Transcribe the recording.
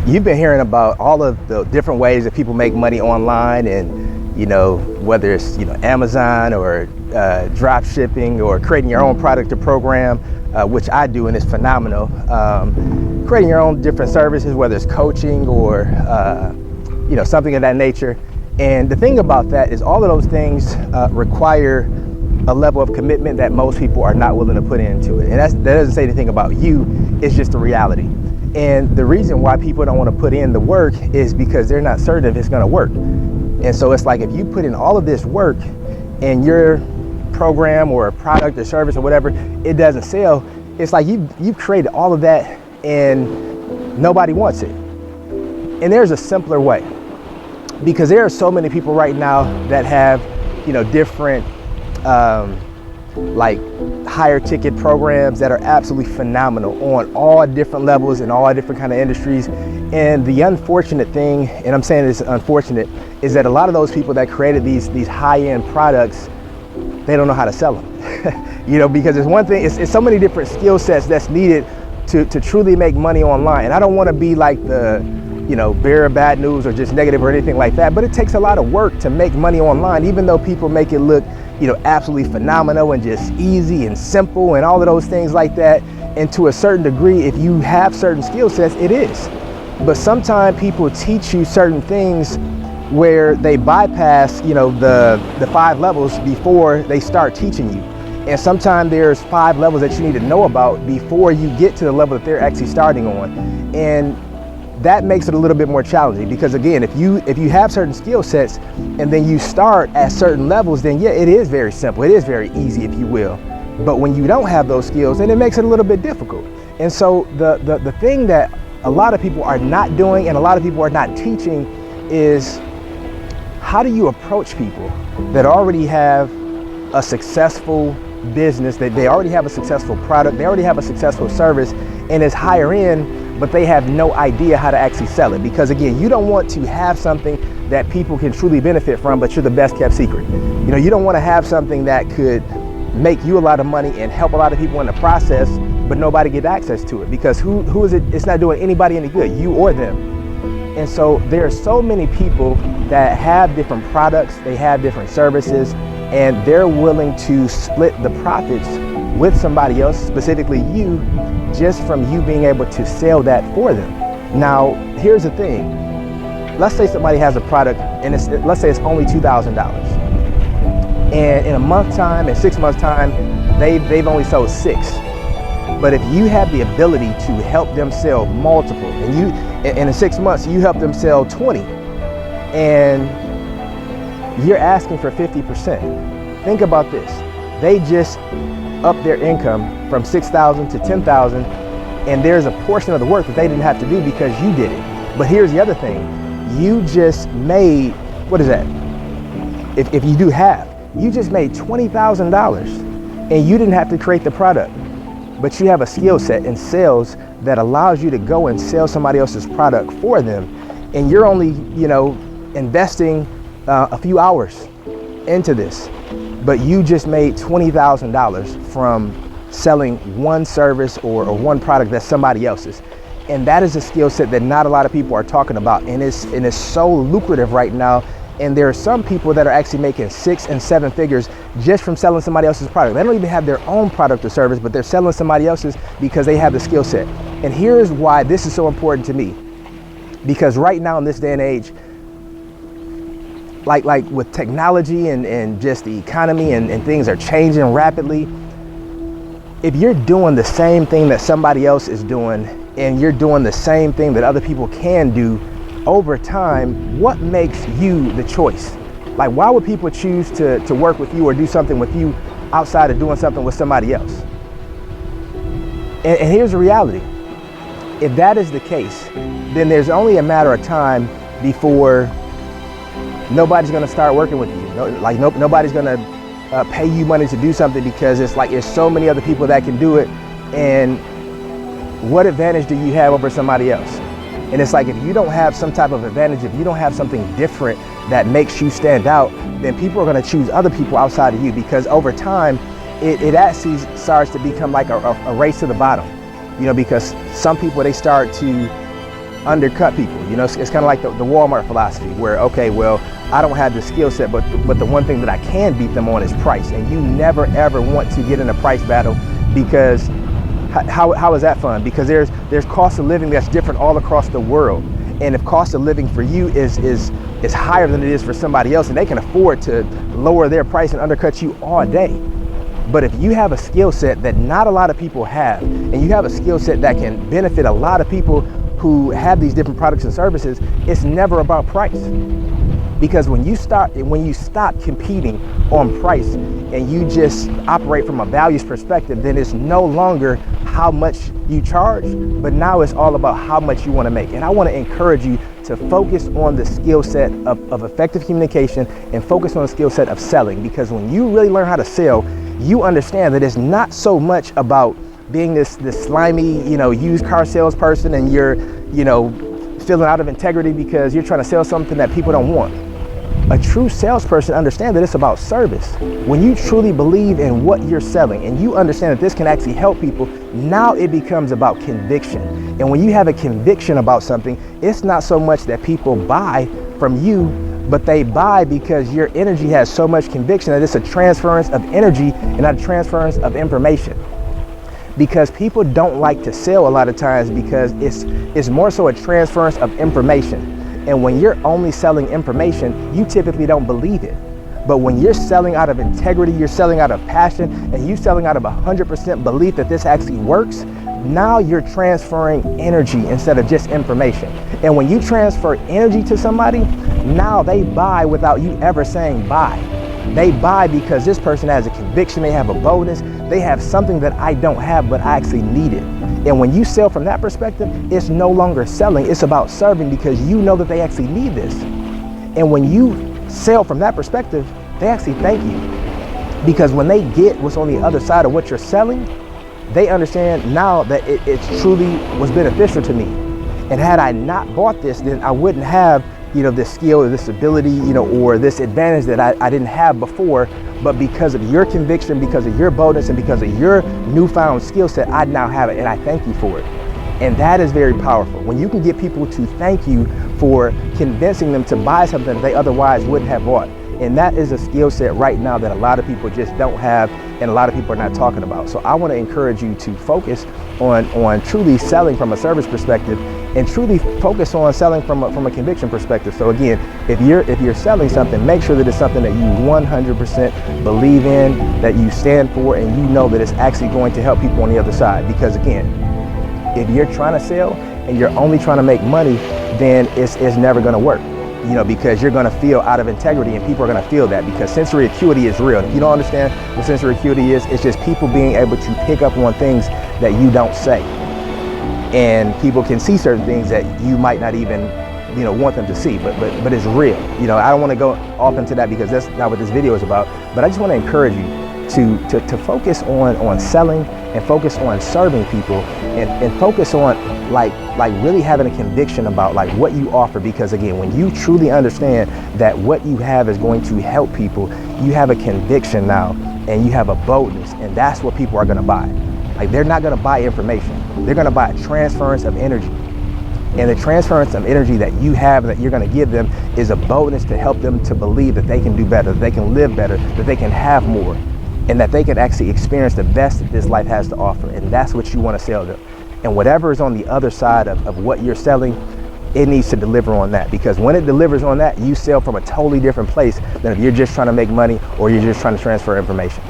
You've been hearing about all of the different ways that people make money online, and whether it's Amazon or drop shipping or creating your own product or program, which I do, and it's phenomenal. Creating your own different services, whether it's coaching or something of that nature. And the thing about that is all of those things require a level of commitment that most people are not willing to put into it. And that doesn't say anything about you, it's just the reality. And the reason why people don't want to put in the work is because they're not certain if it's going to work. And so it's like, if you put in all of this work and your program or product or service or whatever, it doesn't sell, it's like you've created all of that and nobody wants it. And there's a simpler way, because there are so many people right now that have different like higher ticket programs that are absolutely phenomenal on all different levels and all different kind of industries. And the unfortunate thing, and I'm saying it's unfortunate, is that a lot of those people that created these high-end products, they don't know how to sell them. Because it's one thing, it's so many different skill sets that's needed to truly make money online. And I don't want to be like the bearer of bad news or just negative or anything like that, but it takes a lot of work to make money online, even though people make it look absolutely phenomenal and just easy and simple and all of those things like that. And to a certain degree, if you have certain skill sets, it is. But sometimes people teach you certain things where they bypass the 5 levels before they start teaching you. And sometimes there's 5 levels that you need to know about before you get to the level that they're actually starting on. And that makes it a little bit more challenging, because again, if you have certain skill sets and then you start at certain levels, then yeah, it is very simple. It is very easy, if you will. But when you don't have those skills, then it makes it a little bit difficult. And so the thing that a lot of people are not doing and a lot of people are not teaching is, how do you approach people that already have a successful business, that they already have a successful product, they already have a successful service, and it's higher end, but they have no idea how to actually sell it? Because again, you don't want to have something that people can truly benefit from, but you're the best kept secret. You don't want to have something that could make you a lot of money and help a lot of people in the process, but nobody get access to it, because who is it? It's not doing anybody any good, you or them. And so there are so many people that have different products, they have different services, and they're willing to split the profits with somebody else, specifically you, just from you being able to sell that for them. Now, here's the thing. Let's say somebody has a product and let's say it's only $2,000. And in a month's time, in 6 months' time, they've only sold 6. But if you have the ability to help them sell multiple, and in 6 months, you help them sell 20, and you're asking for 50%. Think about this. They just up their income from $6,000 to $10,000, and there's a portion of the work that they didn't have to do because you did it. But here's the other thing. You just made, what is that? If you do half, you just made $20,000 and you didn't have to create the product, but you have a skill set in sales that allows you to go and sell somebody else's product for them. And you're only, investing a few hours into this, but you just made $20,000 from selling one service or one product that's somebody else's. And that is a skill set that not a lot of people are talking about. And it's so lucrative right now. And there are some people that are actually making 6 and 7 figures just from selling somebody else's product. They don't even have their own product or service, but they're selling somebody else's because they have the skill set. And here's why this is so important to me. Because right now in this day and age, like with technology and just the economy and things are changing rapidly, if you're doing the same thing that somebody else is doing and you're doing the same thing that other people can do, over time, what makes you the choice? Like, why would people choose to work with you or do something with you outside of doing something with somebody else? And here's the reality. If that is the case, then there's only a matter of time before nobody's gonna start working with you. Nobody's gonna pay you money to do something, because it's like there's so many other people that can do it. And what advantage do you have over somebody else? And it's like, if you don't have some type of advantage, if you don't have something different that makes you stand out, then people are gonna choose other people outside of you, because over time, it actually starts to become like a race to the bottom. Because some people, they start to undercut people. You know, it's kind of like the Walmart philosophy where, okay, well, I don't have the skill set, but the one thing that I can beat them on is price. And you never ever want to get in a price battle, because how is that fun? Because there's cost of living that's different all across the world. And if cost of living for you is higher than it is for somebody else, and they can afford to lower their price and undercut you all day. But if you have a skill set that not a lot of people have, and you have a skill set that can benefit a lot of people who have these different products and services, it's never about price. Because when you stop competing on price and you just operate from a values perspective, then it's no longer how much you charge, but now it's all about how much you want to make. And I want to encourage you to focus on the skill set of effective communication and focus on the skill set of selling. Because when you really learn how to sell, you understand that it's not so much about being this slimy, used car salesperson, and you're, feeling out of integrity because you're trying to sell something that people don't want. A true salesperson understands that it's about service. When you truly believe in what you're selling and you understand that this can actually help people, now it becomes about conviction. And when you have a conviction about something, it's not so much that people buy from you, but they buy because your energy has so much conviction that it's a transference of energy and not a transference of information. Because people don't like to sell a lot of times because it's more so a transference of information. And when you're only selling information, you typically don't believe it. But when you're selling out of integrity, you're selling out of passion, and you're selling out of 100% belief that this actually works, now you're transferring energy instead of just information. And when you transfer energy to somebody, now they buy without you ever saying buy. They buy because this person has a conviction, they have a boldness, they have something that I don't have, but I actually need it. And when you sell from that perspective, it's no longer selling, it's about serving, because you know that they actually need this. And when you sell from that perspective, they actually thank you. Because when they get what's on the other side of what you're selling, they understand now that it truly was beneficial to me. And had I not bought this, then I wouldn't have this skill or this ability, or this advantage that I didn't have before. But because of your conviction, because of your boldness, and because of your newfound skill set, I now have it, and I thank you for it. And that is very powerful. When you can get people to thank you for convincing them to buy something that they otherwise wouldn't have bought. And that is a skill set right now that a lot of people just don't have, and a lot of people are not talking about. So I want to encourage you to focus on truly selling from a service perspective, and truly focus on selling from a conviction perspective. So again, if you're selling something, make sure that it's something that you 100% believe in, that you stand for, and you know that it's actually going to help people on the other side. Because again, if you're trying to sell and you're only trying to make money, then it's never going to work. Because you're going to feel out of integrity, and people are going to feel that, because sensory acuity is real. If you don't understand what sensory acuity is, it's just people being able to pick up on things that you don't say. And people can see certain things that you might not even, want them to see, but it's real. I don't want to go off into that because that's not what this video is about, but I just want to encourage you to focus on selling, and focus on serving people, and focus on like really having a conviction about what you offer. Because again, when you truly understand that what you have is going to help people, you have a conviction now, and you have a boldness, and that's what people are going to buy. They're not going to buy information, they're going to buy a transference of energy. And the transference of energy that you have, that you're going to give them, is a boldness to help them to believe that they can do better, that they can live better, that they can have more, and that they can actually experience the best that this life has to offer. And that's what you want to sell them. And whatever is on the other side of what you're selling, it needs to deliver on that. Because when it delivers on that, you sell from a totally different place than if you're just trying to make money or you're just trying to transfer information.